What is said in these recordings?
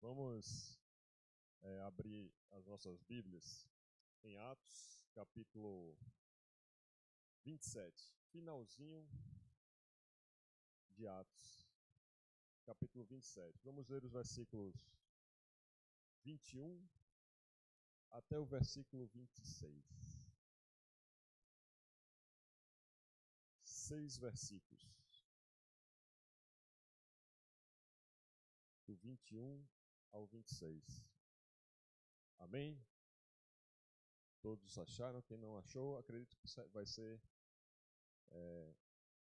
Vamos abrir as nossas Bíblias em Atos, capítulo 27. Finalzinho de Atos, capítulo 27. Vamos ler os versículos 21 até o versículo 26. 6 versículos. Do 21 ao 26. Amém? Todos acharam? Quem não achou, acredito que vai ser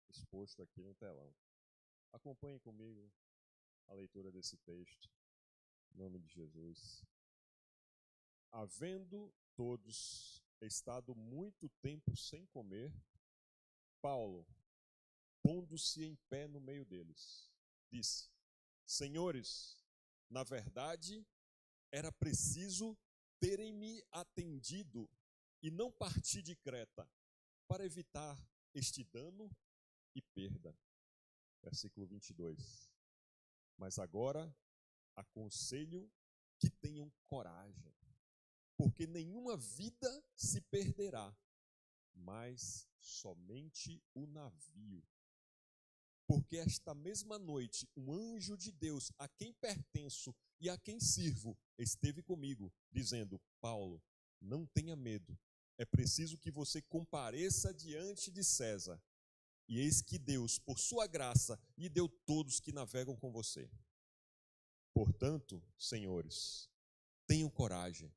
exposto aqui no telão. Acompanhe comigo a leitura desse texto, em nome de Jesus. Havendo todos estado muito tempo sem comer, Paulo, pondo-se em pé no meio deles, disse: Senhores, na verdade, era preciso terem-me atendido e não partir de Creta, para evitar este dano e perda. Versículo 22. Mas agora aconselho que tenham coragem, porque nenhuma vida se perderá, mas somente o navio. Porque esta mesma noite, um anjo de Deus, a quem pertenço e a quem sirvo, esteve comigo, dizendo: Paulo, não tenha medo, é preciso que você compareça diante de César. E eis que Deus, por sua graça, lhe deu todos que navegam com você. Portanto, senhores, tenham coragem,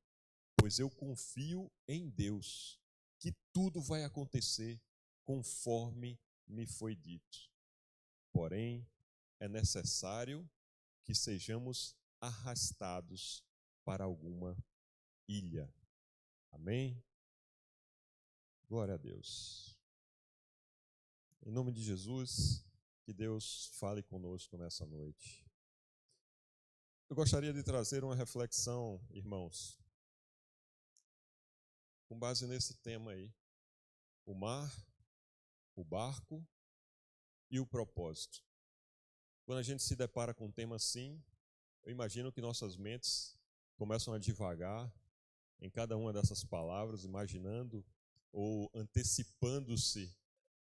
pois eu confio em Deus, que tudo vai acontecer conforme me foi dito. Porém, é necessário que sejamos arrastados para alguma ilha. Amém? Glória a Deus. Em nome de Jesus, que Deus fale conosco nessa noite. Eu gostaria de trazer uma reflexão, irmãos, com base nesse tema aí: o mar, o barco e o propósito. Quando a gente se depara com um tema assim, eu imagino que nossas mentes começam a divagar em cada uma dessas palavras, imaginando ou antecipando-se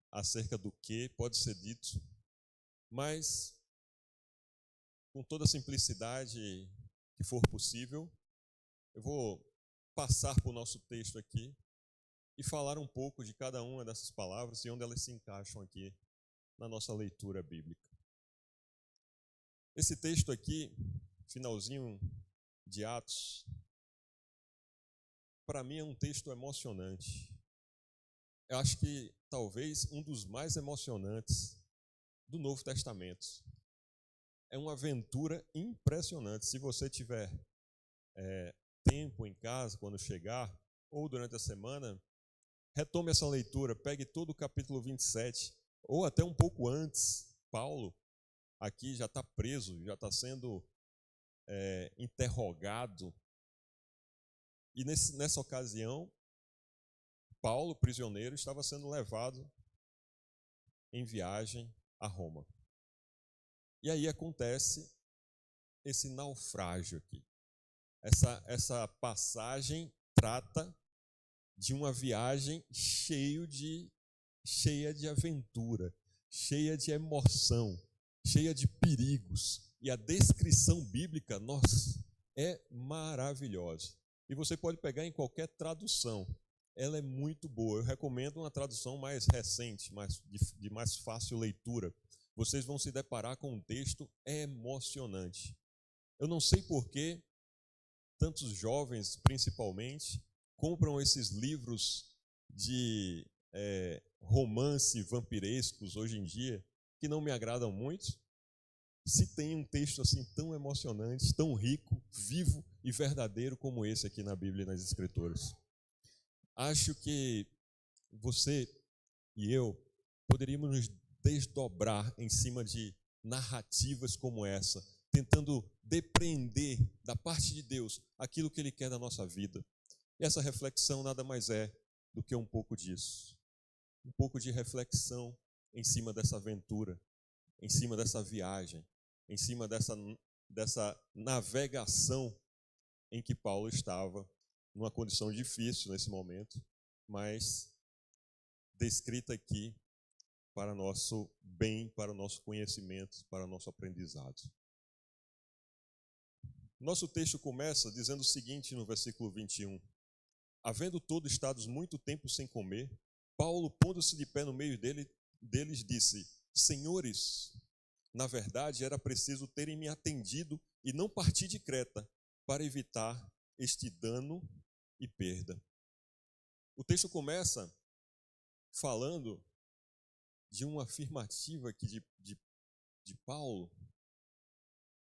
acerca do que pode ser dito, mas com toda a simplicidade que for possível, eu vou passar para o nosso texto aqui e falar um pouco de cada uma dessas palavras e onde elas se encaixam aqui na nossa leitura bíblica. Esse texto aqui, finalzinho de Atos, para mim é um texto emocionante. Eu acho que talvez um dos mais emocionantes do Novo Testamento. É uma aventura impressionante. Se você tiver tempo em casa, quando chegar, ou durante a semana, retome essa leitura, pegue todo o capítulo 27, ou até um pouco antes. Paulo aqui já está preso, já está sendo interrogado. E nessa ocasião, Paulo, prisioneiro, estava sendo levado em viagem a Roma. E aí acontece esse naufrágio aqui. Essa passagem trata de uma viagem cheia de aventura, cheia de emoção, cheia de perigos. E a descrição bíblica, nossa, é maravilhosa. E você pode pegar em qualquer tradução. Ela é muito boa. Eu recomendo uma tradução mais recente, de mais fácil leitura. Vocês vão se deparar com um texto emocionante. Eu não sei por que tantos jovens, principalmente, compram esses livros de romance vampirescos hoje em dia, que não me agradam muito. Se tem um texto assim tão emocionante, tão rico, vivo e verdadeiro como esse aqui na Bíblia e nas Escrituras. Acho que você e eu poderíamos nos desdobrar em cima de narrativas como essa, tentando depreender da parte de Deus aquilo que Ele quer da nossa vida. E essa reflexão nada mais é do que um pouco disso. Um pouco de reflexão em cima dessa aventura, em cima dessa viagem, em cima dessa dessa navegação em que Paulo estava, numa condição difícil nesse momento, mas descrita aqui para nosso bem, para o nosso conhecimento, para o nosso aprendizado. Nosso texto começa dizendo o seguinte no versículo 21. Havendo todos estado muito tempo sem comer, Paulo, pondo-se de pé no meio deles, disse: Senhores, na verdade era preciso terem me atendido e não partir de Creta, para evitar este dano e perda. O texto começa falando de uma afirmativa aqui de Paulo,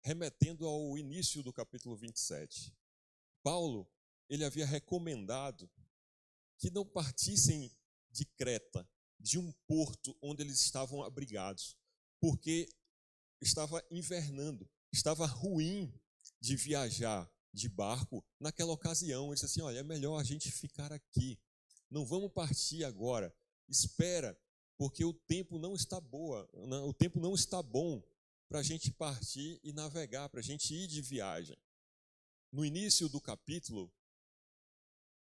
remetendo ao início do capítulo 27. Paulo, ele havia recomendado que não partissem de Creta, de um porto onde eles estavam abrigados, porque estava invernando, estava ruim de viajar de barco naquela ocasião. Ele disse assim: olha, é melhor a gente ficar aqui, não vamos partir agora, espera, porque o tempo não está bom para a gente partir e navegar, para a gente ir de viagem. No início do capítulo,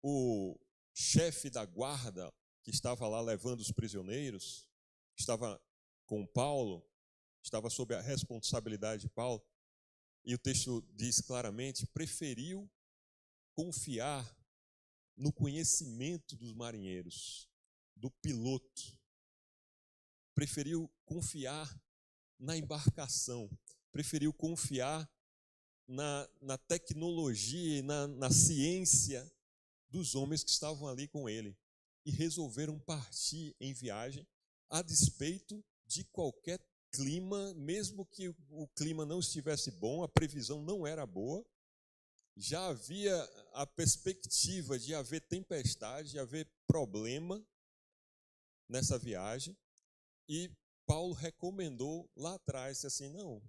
o chefe da guarda que estava lá levando os prisioneiros, estava com Paulo, estava sob a responsabilidade de Paulo, e o texto diz claramente, preferiu confiar no conhecimento dos marinheiros, do piloto, preferiu confiar na embarcação, preferiu confiar na tecnologia e na ciência dos homens que estavam ali com ele, e resolveram partir em viagem a despeito de qualquer clima, mesmo que o clima não estivesse bom, a previsão não era boa, já havia a perspectiva de haver tempestade, de haver problema nessa viagem, e Paulo recomendou lá atrás, assim, não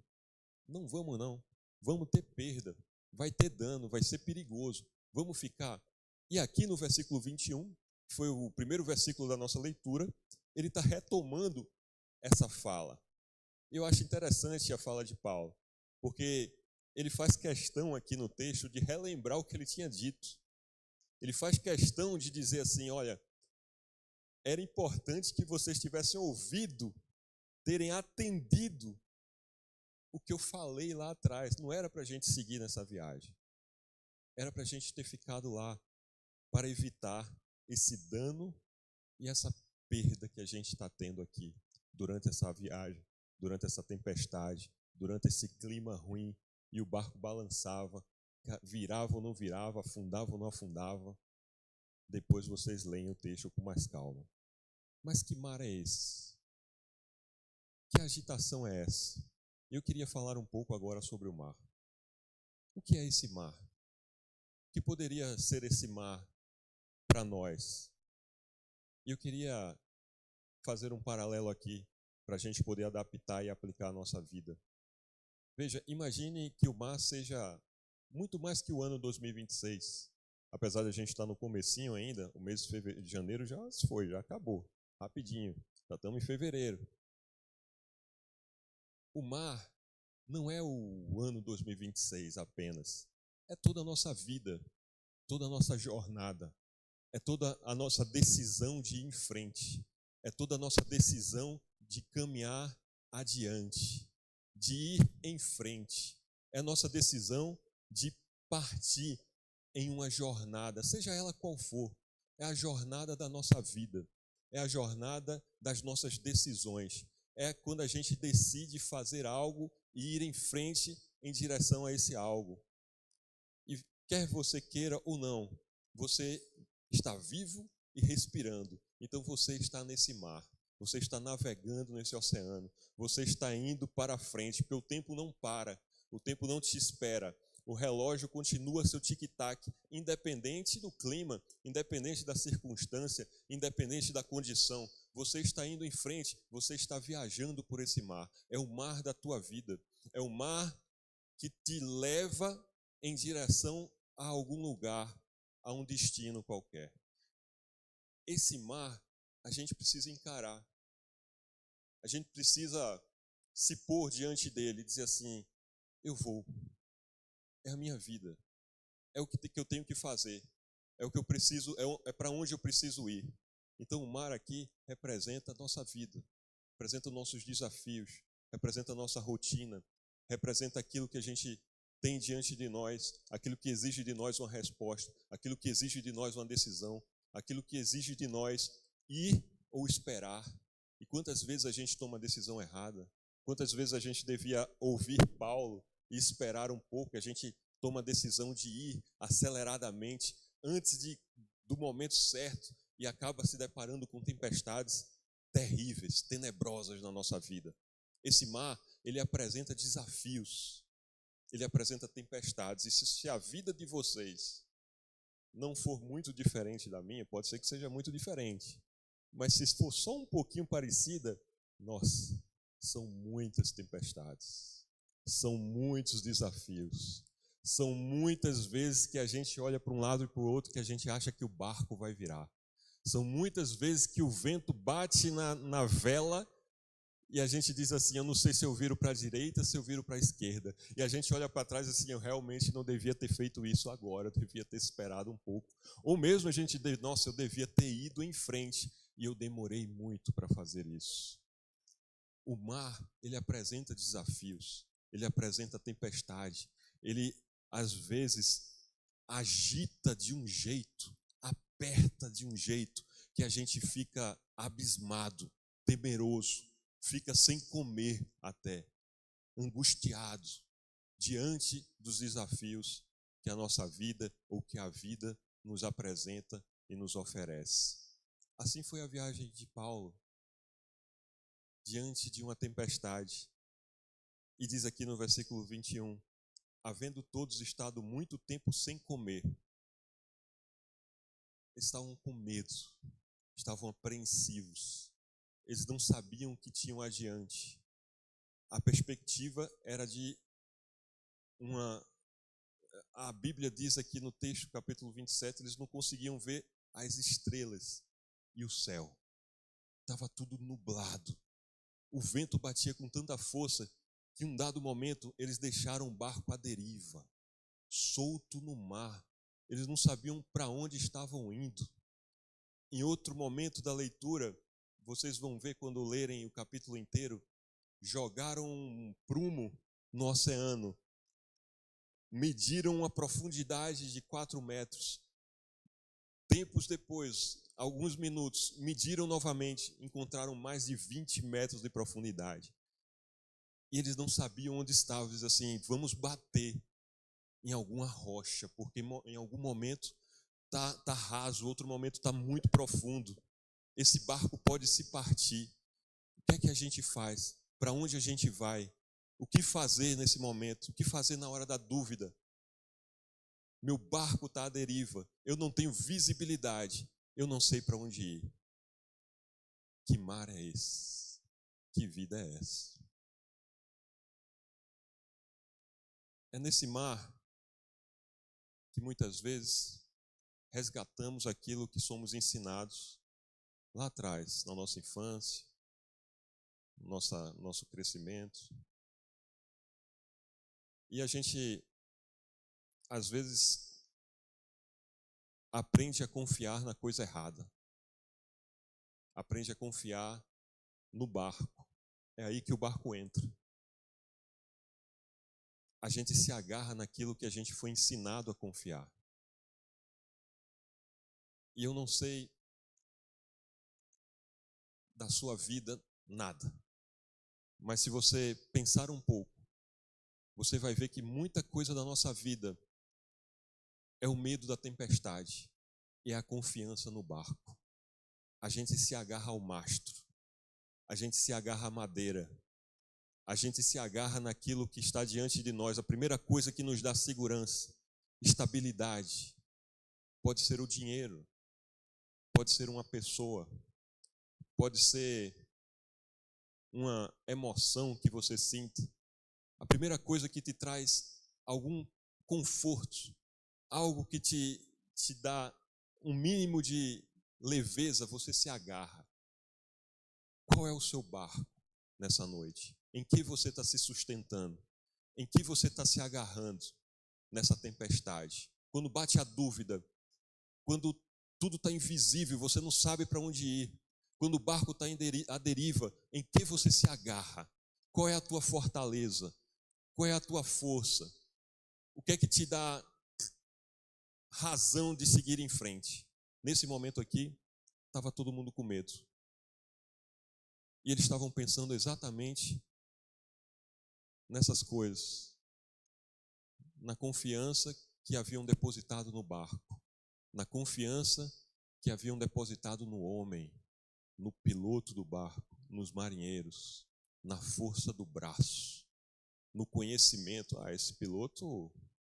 vamos ter perda, vai ter dano, vai ser perigoso, vamos ficar. E aqui no versículo 21, que foi o primeiro versículo da nossa leitura, ele está retomando essa fala. Eu acho interessante a fala de Paulo, porque ele faz questão aqui no texto de relembrar o que ele tinha dito. Ele faz questão de dizer assim, olha, era importante que vocês tivessem ouvido, terem atendido o que eu falei lá atrás. Não era para a gente seguir nessa viagem. Era para a gente ter ficado lá para evitar esse dano e essa perda que a gente está tendo aqui durante essa viagem, durante essa tempestade, durante esse clima ruim, e o barco balançava, virava ou não virava, afundava ou não afundava. Depois vocês leem o texto com mais calma. Mas que mar é esse? Que agitação é essa? Eu queria falar um pouco agora sobre o mar. O que é esse mar? O que poderia ser esse mar para nós? E eu queria fazer um paralelo aqui, para a gente poder adaptar e aplicar a nossa vida. Veja, imagine que o mar seja muito mais que o ano 2026. Apesar de a gente estar no comecinho ainda, o mês de janeiro já foi, já acabou, rapidinho. Já estamos em fevereiro. O mar não é o ano 2026 apenas. É toda a nossa vida, toda a nossa jornada. É toda a nossa decisão de ir em frente. É toda a nossa decisão de caminhar adiante, de ir em frente. É a nossa decisão de partir em uma jornada, seja ela qual for. É a jornada da nossa vida. É a jornada das nossas decisões. É quando a gente decide fazer algo e ir em frente em direção a esse algo. E quer você queira ou não, você está vivo e respirando. Então você está nesse mar. Você está navegando nesse oceano. Você está indo para frente, porque o tempo não para. O tempo não te espera. O relógio continua seu tic-tac, independente do clima, independente da circunstância, independente da condição. Você está indo em frente, você está viajando por esse mar. É o mar da tua vida. É o mar que te leva em direção a algum lugar, a um destino qualquer. Esse mar, a gente precisa encarar. A gente precisa se pôr diante dele e dizer assim, eu vou. É a minha vida. É o que eu tenho que fazer. É o que eu preciso, é para onde eu preciso ir. Então o mar aqui representa a nossa vida, representa os nossos desafios, representa a nossa rotina, representa aquilo que a gente tem diante de nós, aquilo que exige de nós uma resposta, aquilo que exige de nós uma decisão, aquilo que exige de nós ir ou esperar. E quantas vezes a gente toma a decisão errada? Quantas vezes a gente devia ouvir Paulo e esperar um pouco? A gente toma a decisão de ir aceleradamente antes do momento certo e acaba se deparando com tempestades terríveis, tenebrosas na nossa vida. Esse mar, ele apresenta desafios, ele apresenta tempestades. E se a vida de vocês não for muito diferente da minha, pode ser que seja muito diferente. Mas se for só um pouquinho parecida, nossa, são muitas tempestades, são muitos desafios, são muitas vezes que a gente olha para um lado e para o outro que a gente acha que o barco vai virar. São muitas vezes que o vento bate na vela e a gente diz assim, eu não sei se eu viro para a direita, se eu viro para a esquerda. E a gente olha para trás assim, eu realmente não devia ter feito isso agora, eu devia ter esperado um pouco. Ou mesmo a gente diz, nossa, eu devia ter ido em frente e eu demorei muito para fazer isso. O mar, ele apresenta desafios, ele apresenta tempestade, ele às vezes agita de um jeito, aperta de um jeito que a gente fica abismado, temeroso, fica sem comer até, angustiado diante dos desafios que a nossa vida ou que a vida nos apresenta e nos oferece. Assim foi a viagem de Paulo, diante de uma tempestade. E diz aqui no versículo 21, havendo todos estado muito tempo sem comer, eles estavam com medo, estavam apreensivos, eles não sabiam o que tinham adiante. A perspectiva era de a Bíblia diz aqui no texto, capítulo 27, eles não conseguiam ver as estrelas e o céu. Estava tudo nublado. O vento batia com tanta força que em um dado momento eles deixaram o barco à deriva, solto no mar. Eles não sabiam para onde estavam indo. Em outro momento da leitura, vocês vão ver quando lerem o capítulo inteiro, jogaram um prumo no oceano, mediram uma profundidade de 4 metros. Tempos depois, alguns minutos, mediram novamente, encontraram mais de 20 metros de profundidade. E eles não sabiam onde estavam, diz assim, vamos bater em alguma rocha, porque em algum momento tá raso, outro momento está muito profundo. Esse barco pode se partir. O que é que a gente faz? Para onde a gente vai? O que fazer nesse momento? O que fazer na hora da dúvida? Meu barco está à deriva, eu não tenho visibilidade, eu não sei para onde ir. Que mar é esse? Que vida é essa? É nesse mar que muitas vezes resgatamos aquilo que somos ensinados lá atrás, na nossa infância, no nosso crescimento. E a gente, às vezes, aprende a confiar na coisa errada. Aprende a confiar no barco. É aí que o barco entra. A gente se agarra naquilo que a gente foi ensinado a confiar. E eu não sei da sua vida nada. Mas se você pensar um pouco, você vai ver que muita coisa da nossa vida é o medo da tempestade e é a confiança no barco. A gente se agarra ao mastro, a gente se agarra à madeira, a gente se agarra naquilo que está diante de nós. A primeira coisa que nos dá segurança, estabilidade, pode ser o dinheiro, pode ser uma pessoa, pode ser uma emoção que você sinta. A primeira coisa que te traz algum conforto, algo que te dá um mínimo de leveza, você se agarra. Qual é o seu barco nessa noite? Em que você está se sustentando? Em que você está se agarrando nessa tempestade? Quando bate a dúvida, quando tudo está invisível, você não sabe para onde ir. Quando o barco está à deriva, em que você se agarra? Qual é a tua fortaleza? Qual é a tua força? O que é que te dá razão de seguir em frente? Nesse momento aqui, estava todo mundo com medo. E eles estavam pensando exatamente nessas coisas. Na confiança que haviam depositado no barco. Na confiança que haviam depositado no homem, no piloto do barco, nos marinheiros, na força do braço, no conhecimento. Esse piloto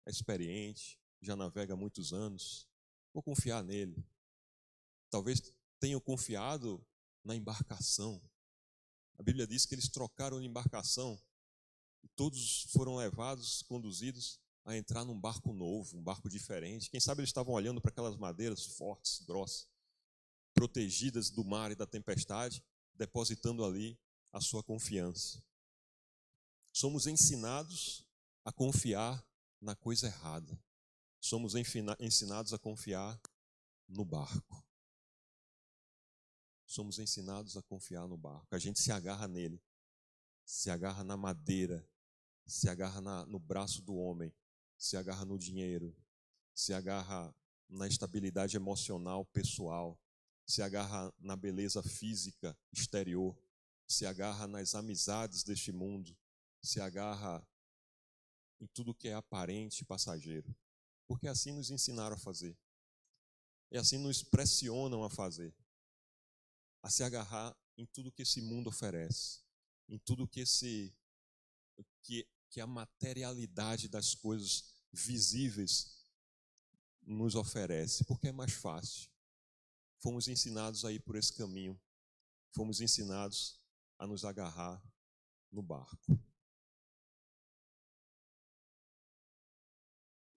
é experiente, já navega há muitos anos, vou confiar nele. Talvez tenham confiado na embarcação. A Bíblia diz que eles trocaram de embarcação e todos foram levados, conduzidos a entrar num barco novo, um barco diferente. Quem sabe eles estavam olhando para aquelas madeiras fortes, grossas, protegidas do mar e da tempestade, depositando ali a sua confiança. Somos ensinados a confiar na coisa errada. Somos ensinados a confiar no barco. Somos ensinados a confiar no barco. A gente se agarra nele, se agarra na madeira, se agarra no braço do homem, se agarra no dinheiro, se agarra na estabilidade emocional pessoal, se agarra na beleza física exterior, se agarra nas amizades deste mundo, se agarra em tudo que é aparente e passageiro. Porque assim nos ensinaram a fazer. E assim nos pressionam a fazer. A se agarrar em tudo que esse mundo oferece, em tudo que a materialidade das coisas visíveis nos oferece, porque é mais fácil. Fomos ensinados a ir por esse caminho, fomos ensinados a nos agarrar no barco.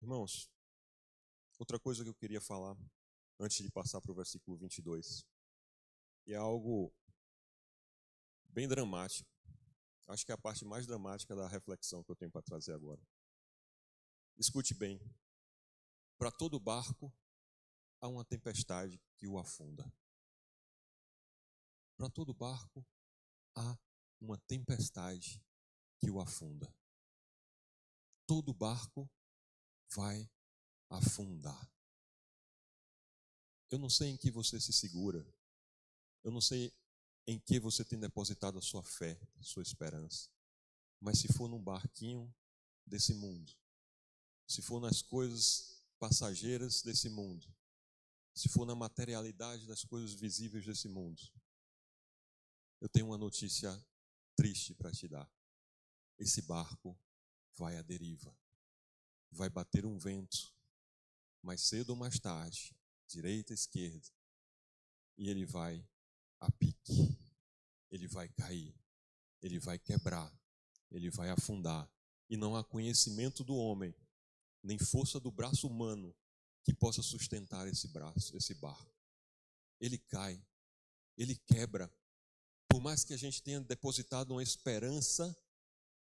Irmãos, outra coisa que eu queria falar, antes de passar para o versículo 22, é algo bem dramático. Acho que é a parte mais dramática da reflexão que eu tenho para trazer agora. Escute bem. Para todo barco, há uma tempestade que o afunda. Para todo barco, há uma tempestade que o afunda. Todo barco vai afundar. Eu não sei em que você se segura. Eu não sei em que você tem depositado a sua fé, a sua esperança. Mas se for num barquinho desse mundo, se for nas coisas passageiras desse mundo, se for na materialidade das coisas visíveis desse mundo, eu tenho uma notícia triste para te dar. Esse barco vai à deriva. Vai bater um vento, mais cedo ou mais tarde, direita, esquerda, e ele vai a pique. Ele vai cair, ele vai quebrar, ele vai afundar. E não há conhecimento do homem, nem força do braço humano que possa sustentar esse barco. Ele cai, ele quebra. Por mais que a gente tenha depositado uma esperança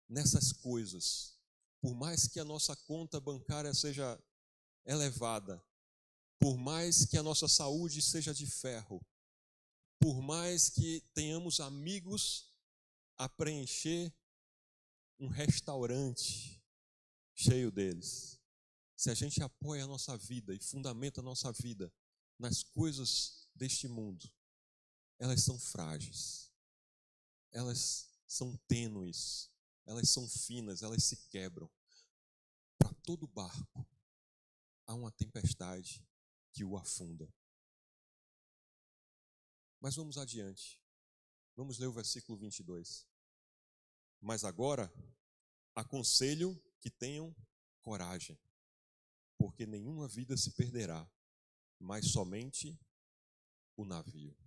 nessas coisas, por mais que a nossa conta bancária seja elevada, por mais que a nossa saúde seja de ferro, por mais que tenhamos amigos a preencher um restaurante cheio deles, se a gente apoia a nossa vida e fundamenta a nossa vida nas coisas deste mundo, elas são frágeis, elas são tênues, elas são finas, elas se quebram. Para todo barco, há uma tempestade que o afunda. Mas vamos adiante. Vamos ler o versículo 22. Mas agora, aconselho que tenham coragem, porque nenhuma vida se perderá, mas somente o navio.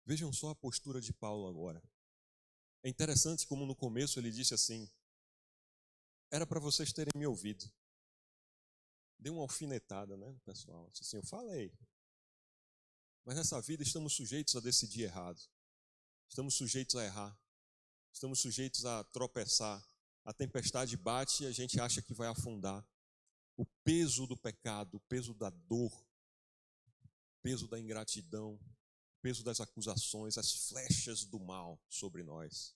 Vejam só a postura de Paulo agora. É interessante como no começo ele disse assim: era para vocês terem me ouvido. Deu uma alfinetada, né, pessoal? Disse assim: eu falei. Mas nessa vida estamos sujeitos a decidir errado. Estamos sujeitos a errar. Estamos sujeitos a tropeçar. a tempestade bate e a gente acha que vai afundar. O peso do pecado, o peso da dor, o peso da ingratidão, o peso das acusações, as flechas do mal sobre nós,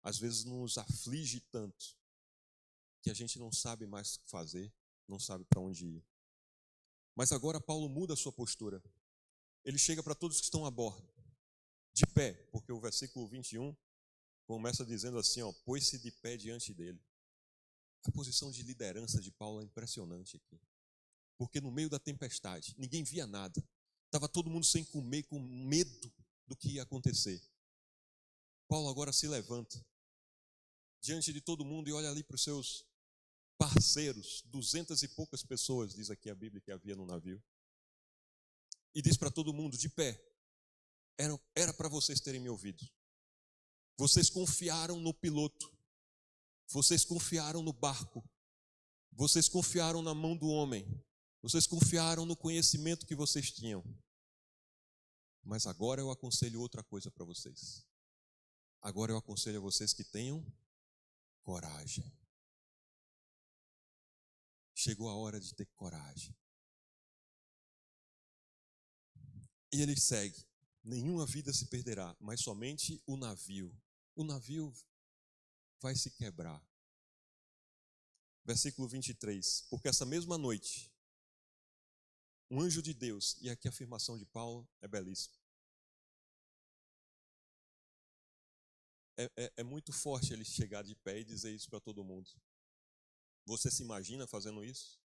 às vezes nos aflige tanto que a gente não sabe mais o que fazer, não sabe para onde ir. Mas agora Paulo muda a sua postura. Ele chega para todos que estão a bordo, de pé, porque o versículo 21 começa dizendo assim, pôs-se de pé diante dele. A posição de liderança de Paulo é impressionante aqui. Porque no meio da tempestade, ninguém via nada. Estava todo mundo sem comer, com medo do que ia acontecer. Paulo agora se levanta diante de todo mundo e olha ali para os seus parceiros, 200 e poucas pessoas, diz aqui a Bíblia, que havia no navio. E diz para todo mundo, de pé, era para vocês terem me ouvido. Vocês confiaram no piloto. Vocês confiaram no barco. Vocês confiaram na mão do homem. Vocês confiaram no conhecimento que vocês tinham. Mas agora eu aconselho outra coisa para vocês. Agora eu aconselho a vocês que tenham coragem. Chegou a hora de ter coragem. E ele segue. Nenhuma vida se perderá, mas somente o navio. O navio vai se quebrar. Versículo 23. Porque essa mesma noite, um anjo de Deus, e aqui a afirmação de Paulo é belíssima. É muito forte ele chegar de pé e dizer isso para todo mundo. Você se imagina fazendo isso?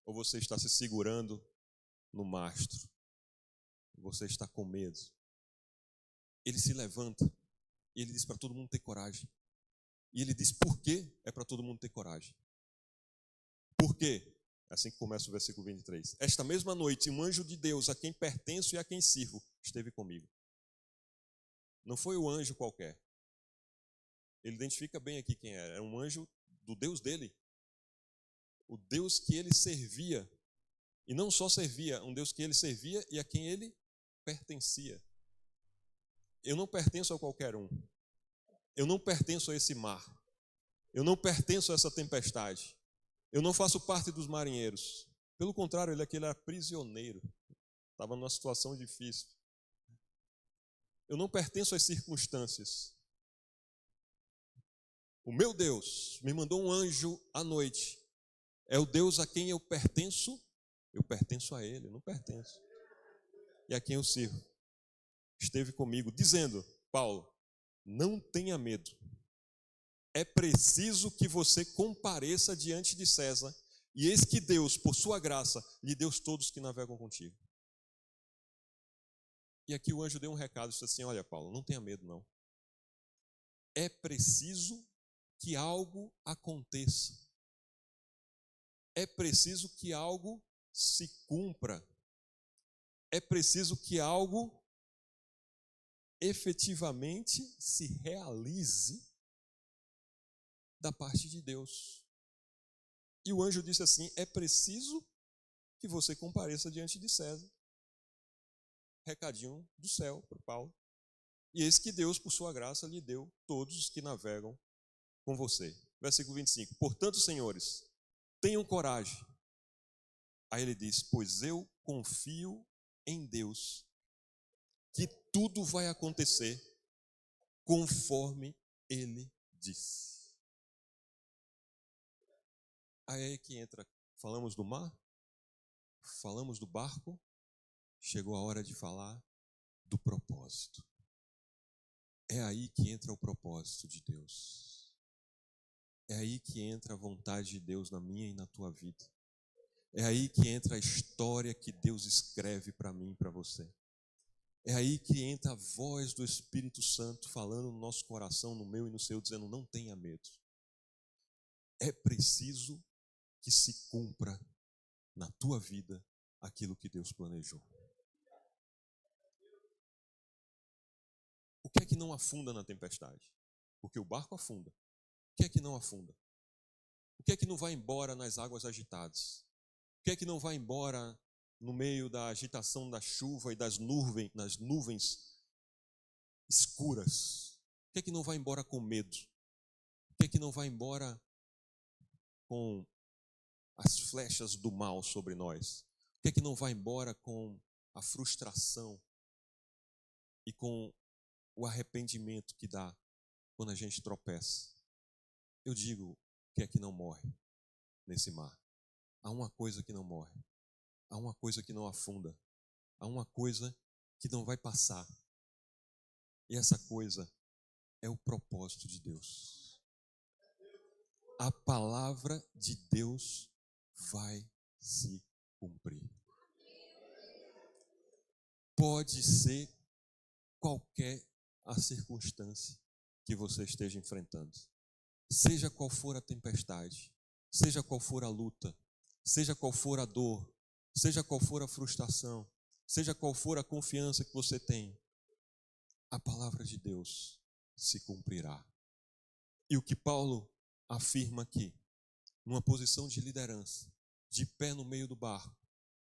Ou você está se segurando no mastro? Você está com medo? Ele se levanta e ele diz para todo mundo ter coragem. E ele diz por que é para todo mundo ter coragem. Por quê? É assim que começa o versículo 23. Esta mesma noite, um anjo de Deus, a quem pertenço e a quem sirvo, esteve comigo. Não foi o anjo qualquer. Ele identifica bem aqui quem era. Era um anjo do Deus dele. O Deus que ele servia. E não só servia, um Deus que ele servia e a quem ele pertencia. Eu não pertenço a qualquer um. Eu não pertenço a esse mar. Eu não pertenço a essa tempestade. Eu não faço parte dos marinheiros. Pelo contrário, ele era prisioneiro. Estava numa situação difícil. Eu não pertenço às circunstâncias. O meu Deus me mandou um anjo à noite. É o Deus a quem eu pertenço a ele, eu não pertenço. E a quem eu sirvo. Esteve comigo, dizendo, Paulo, não tenha medo. É preciso que você compareça diante de César, e eis que Deus, por sua graça, lhe deu todos que navegam contigo. E aqui o anjo deu um recado, disse assim, olha Paulo, não tenha medo não. É preciso que algo aconteça. É preciso que algo se cumpra. É preciso que algo efetivamente se realize da parte de Deus. E o anjo disse assim, é preciso que você compareça diante de César. Recadinho do céu para Paulo. E eis que Deus, por sua graça, lhe deu todos os que navegam com você. Versículo 25. Portanto, senhores, tenham coragem. Aí ele diz, pois eu confio em Deus, que tudo vai acontecer conforme ele disse. Aí é que entra, falamos do mar, falamos do barco, chegou a hora de falar do propósito. É aí que entra o propósito de Deus. É aí que entra a vontade de Deus na minha e na tua vida. É aí que entra a história que Deus escreve para mim e para você. É aí que entra a voz do Espírito Santo falando no nosso coração, no meu e no seu, dizendo, não tenha medo. É preciso que se cumpra na tua vida aquilo que Deus planejou. O que é que não afunda na tempestade? Porque o barco afunda. O que é que não afunda? O que é que não vai embora nas águas agitadas? O que é que não vai embora no meio da agitação da chuva e das nuvens escuras? O que é que não vai embora com medo? O que é que não vai embora com as flechas do mal sobre nós? O que é que não vai embora com a frustração e com o arrependimento que dá quando a gente tropeça? Eu digo, o que é que não morre nesse mar? Há uma coisa que não morre. Há uma coisa que não afunda. Há uma coisa que não vai passar. E essa coisa é o propósito de Deus. A palavra de Deus vai se cumprir. Pode ser qualquer a circunstância que você esteja enfrentando. Seja qual for a tempestade, seja qual for a luta, seja qual for a dor, seja qual for a frustração, seja qual for a confiança que você tem, a palavra de Deus se cumprirá. E o que Paulo afirma aqui, numa posição de liderança, de pé no meio do barco,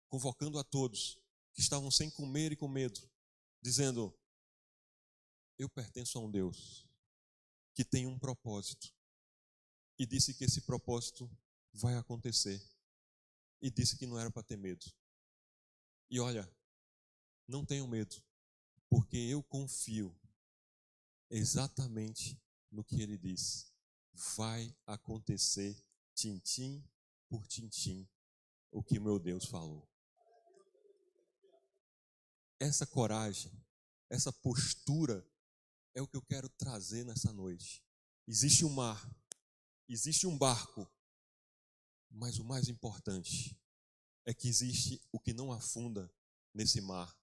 convocando a todos que estavam sem comer e com medo, dizendo: eu pertenço a um Deus que tem um propósito, e disse que esse propósito vai acontecer, e disse que não era para ter medo. E olha, não tenham medo, porque eu confio exatamente no que ele disse. Vai acontecer tintim por tintim o que meu Deus falou. Essa coragem, essa postura é o que eu quero trazer nessa noite. Existe um mar, existe um barco, mas o mais importante é que existe o que não afunda nesse mar,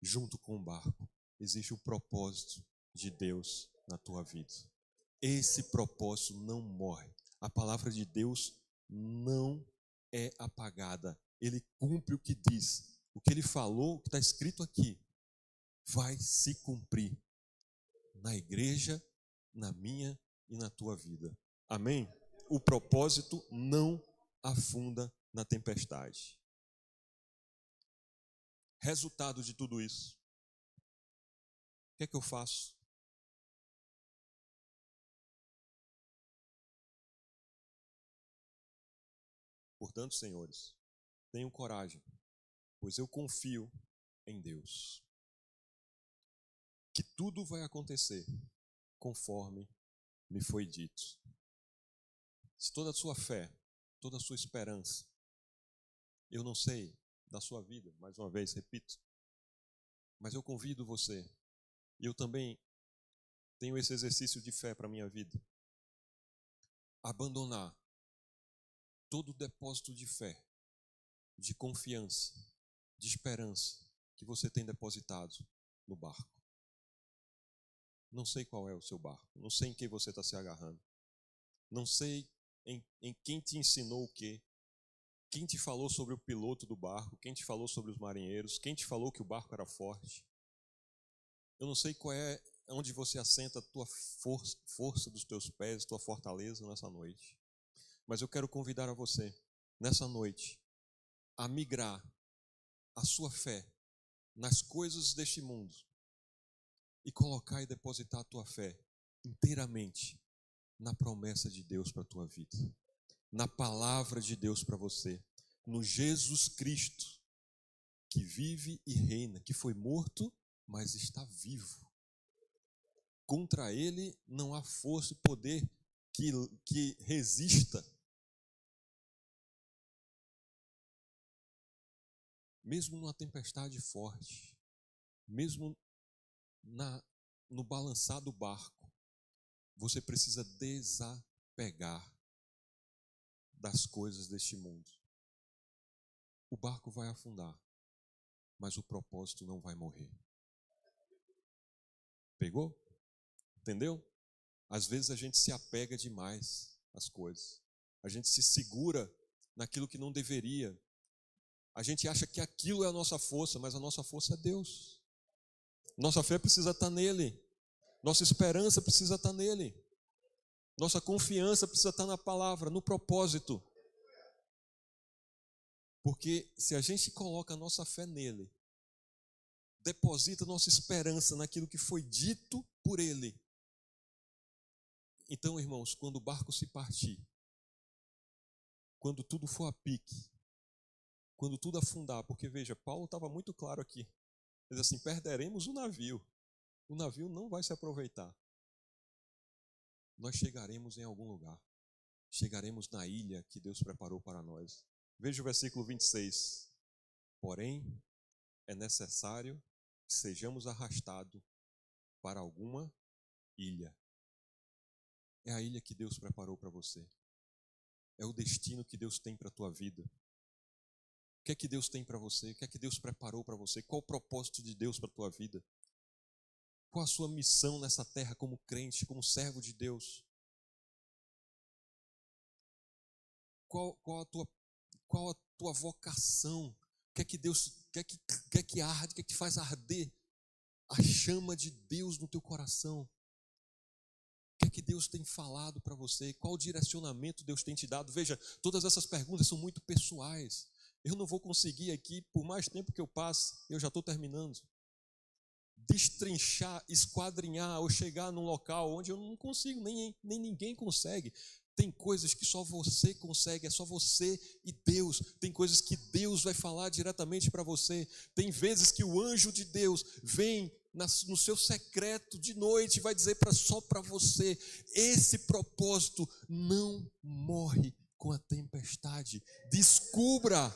junto com o barco. Existe o propósito de Deus na tua vida. Esse propósito não morre. A palavra de Deus não é apagada. Ele cumpre o que diz. O que ele falou, o que está escrito aqui, vai se cumprir na igreja, na minha e na tua vida. Amém? O propósito não afunda na tempestade. Resultado de tudo isso. O que é que eu faço? Portanto, senhores, tenham coragem, pois eu confio em Deus, que tudo vai acontecer conforme me foi dito. Se toda a sua fé, toda a sua esperança, eu não sei da sua vida, mais uma vez, repito, mas eu convido você, e eu também tenho esse exercício de fé para a minha vida, abandonar todo o depósito de fé, de confiança, de esperança que você tem depositado no barco. Não sei qual é o seu barco, não sei em quem você está se agarrando, não sei em quem te ensinou o quê, quem te falou sobre o piloto do barco, quem te falou sobre os marinheiros, quem te falou que o barco era forte. Eu não sei qual é onde você assenta a tua força dos teus pés, tua fortaleza nessa noite. Mas eu quero convidar a você, nessa noite, a migrar a sua fé nas coisas deste mundo e colocar e depositar a tua fé inteiramente na promessa de Deus para a tua vida, na palavra de Deus para você, no Jesus Cristo, que vive e reina, que foi morto, mas está vivo. Contra ele não há força e poder que resista. Mesmo numa tempestade forte, mesmo no balançar do barco, você precisa desapegar das coisas deste mundo. O barco vai afundar, mas o propósito não vai morrer. Pegou? Entendeu? Às vezes a gente se apega demais às coisas. A gente se segura naquilo que não deveria. A gente acha que aquilo é a nossa força, mas a nossa força é Deus. Nossa fé precisa estar nele. Nossa esperança precisa estar nele. Nossa confiança precisa estar na palavra, no propósito. Porque se a gente coloca a nossa fé nele, deposita nossa esperança naquilo que foi dito por ele, Então, irmãos, quando o barco se partir, quando tudo for a pique, quando tudo afundar, porque veja, Paulo estava muito claro aqui. Ele diz assim, perderemos o navio não vai se aproveitar. Nós chegaremos em algum lugar, chegaremos na ilha que Deus preparou para nós. Veja o versículo 26. Porém, é necessário que sejamos arrastados para alguma ilha. É a ilha que Deus preparou para você. É o destino que Deus tem para a tua vida. O que é que Deus tem para você? O que é que Deus preparou para você? Qual o propósito de Deus para a tua vida? Qual a sua missão nessa terra como crente, como servo de Deus? Qual a tua vocação? O que é que Deus, o que é que arde, o que é que faz arder a chama de Deus no teu coração? O que é que Deus tem falado para você? Qual direcionamento Deus tem te dado? Veja, todas essas perguntas são muito pessoais. Eu não vou conseguir aqui, por mais tempo que eu passe, eu já estou terminando, destrinchar, esquadrinhar ou chegar num local onde eu não consigo, nem ninguém consegue. Tem coisas que só você consegue, é só você e Deus. Tem coisas que Deus vai falar diretamente para você. Tem vezes que o anjo de Deus vem no seu secreto de noite e vai dizer só para você. Esse propósito não morre com a tempestade. Descubra.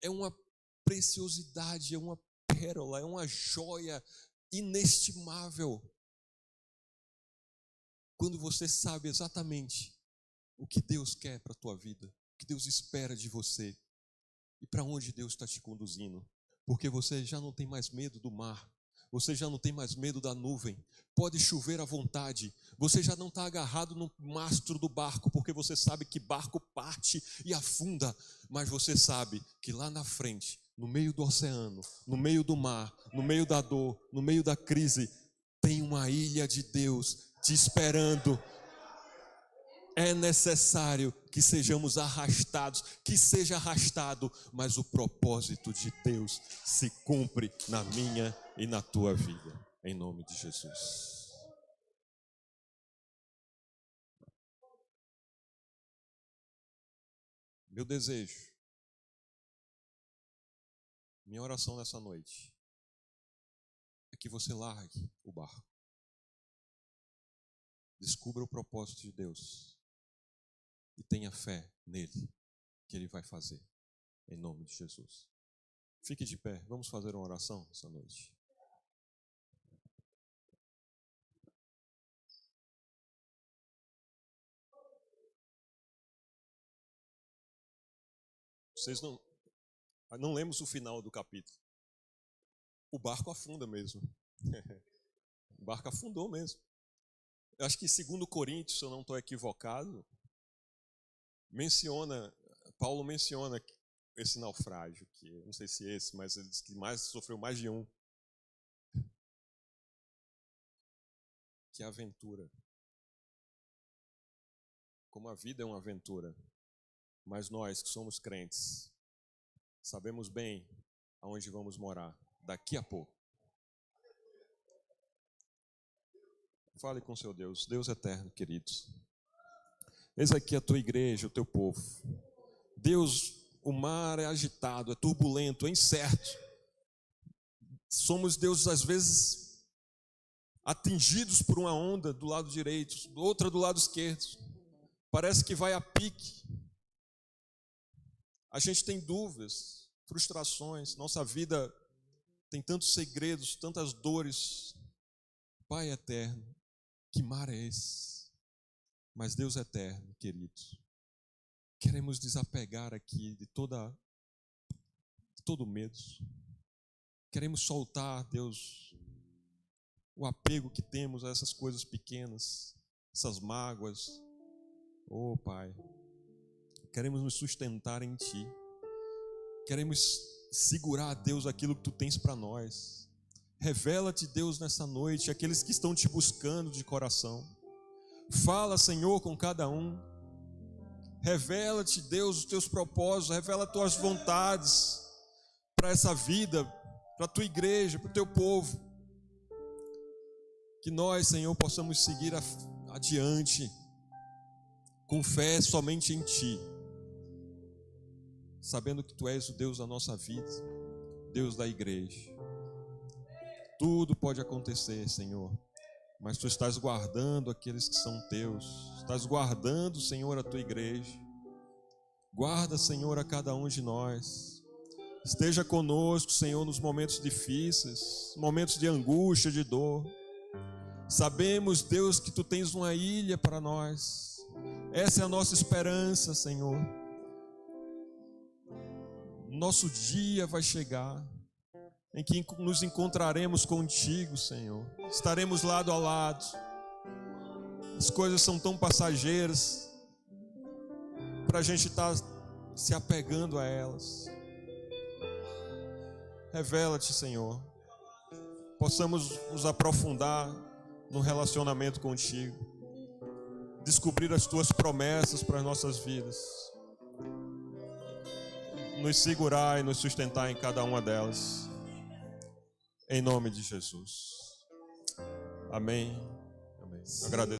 É uma preciosidade, é uma pérola, é uma joia inestimável. Quando você sabe exatamente o que Deus quer para a tua vida, o que Deus espera de você e para onde Deus está te conduzindo. Porque você já não tem mais medo do mar, você já não tem mais medo da nuvem, pode chover à vontade, você já não está agarrado no mastro do barco, porque você sabe que barco parte e afunda, mas você sabe que lá na frente, no meio do oceano, no meio do mar, no meio da dor, no meio da crise, tem uma ilha de Deus te esperando. É necessário que sejamos arrastados, que seja arrastado, mas o propósito de Deus se cumpre na minha e na tua vida, em nome de Jesus. Meu desejo, minha oração nessa noite, é que você largue o barco, descubra o propósito de Deus e tenha fé nele, que ele vai fazer, em nome de Jesus. Fique de pé, vamos fazer uma oração essa noite. Vocês não lemos o final do capítulo. O barco afunda mesmo. O barco afundou mesmo. Eu acho que 2 Coríntios, se eu não estou equivocado, Paulo menciona esse naufrágio, que não sei se esse, mas ele diz que sofreu mais de um. Que aventura. Como a vida é uma aventura. Mas nós que somos crentes, sabemos bem aonde vamos morar daqui a pouco. Fale com seu Deus, Deus eterno, queridos. Eis aqui a tua igreja, o teu povo. Deus, o mar é agitado, é turbulento, é incerto. Somos, Deus, às vezes atingidos por uma onda do lado direito, outra do lado esquerdo. Parece que vai a pique. A gente tem dúvidas, frustrações, nossa vida tem tantos segredos, tantas dores. Pai eterno, que mar é esse? Mas Deus eterno, queridos, queremos desapegar aqui de todo medo. Queremos soltar, Deus, o apego que temos a essas coisas pequenas, essas mágoas. Oh, Pai, queremos nos sustentar em Ti. Queremos segurar, Deus, aquilo que Tu tens para nós. Revela-te, Deus, nessa noite, aqueles que estão Te buscando de coração. Fala, Senhor, com cada um. Revela-te, Deus, os Teus propósitos, revela as Tuas vontades. para essa vida, para a tua igreja, para o teu povo. Que nós, Senhor, possamos seguir adiante com fé somente em Ti, sabendo que Tu és o Deus da nossa vida, Deus da igreja. Tudo pode acontecer, Senhor, mas Tu estás guardando aqueles que são Teus, estás guardando, Senhor, a Tua igreja. Guarda, Senhor, a cada um de nós. Esteja conosco, Senhor, nos momentos difíceis, momentos de angústia, de dor. Sabemos, Deus, que Tu tens uma ilha para nós. Essa é a nossa esperança, Senhor. Nosso dia vai chegar em que nos encontraremos contigo, Senhor. Estaremos lado a lado. As coisas são tão passageiras para a gente estar se apegando a elas. Revela-te, Senhor. Possamos nos aprofundar no relacionamento contigo. Descobrir as Tuas promessas para as nossas vidas. Nos segurar e nos sustentar em cada uma delas. Em nome de Jesus. Amém. Amém. Agradeço.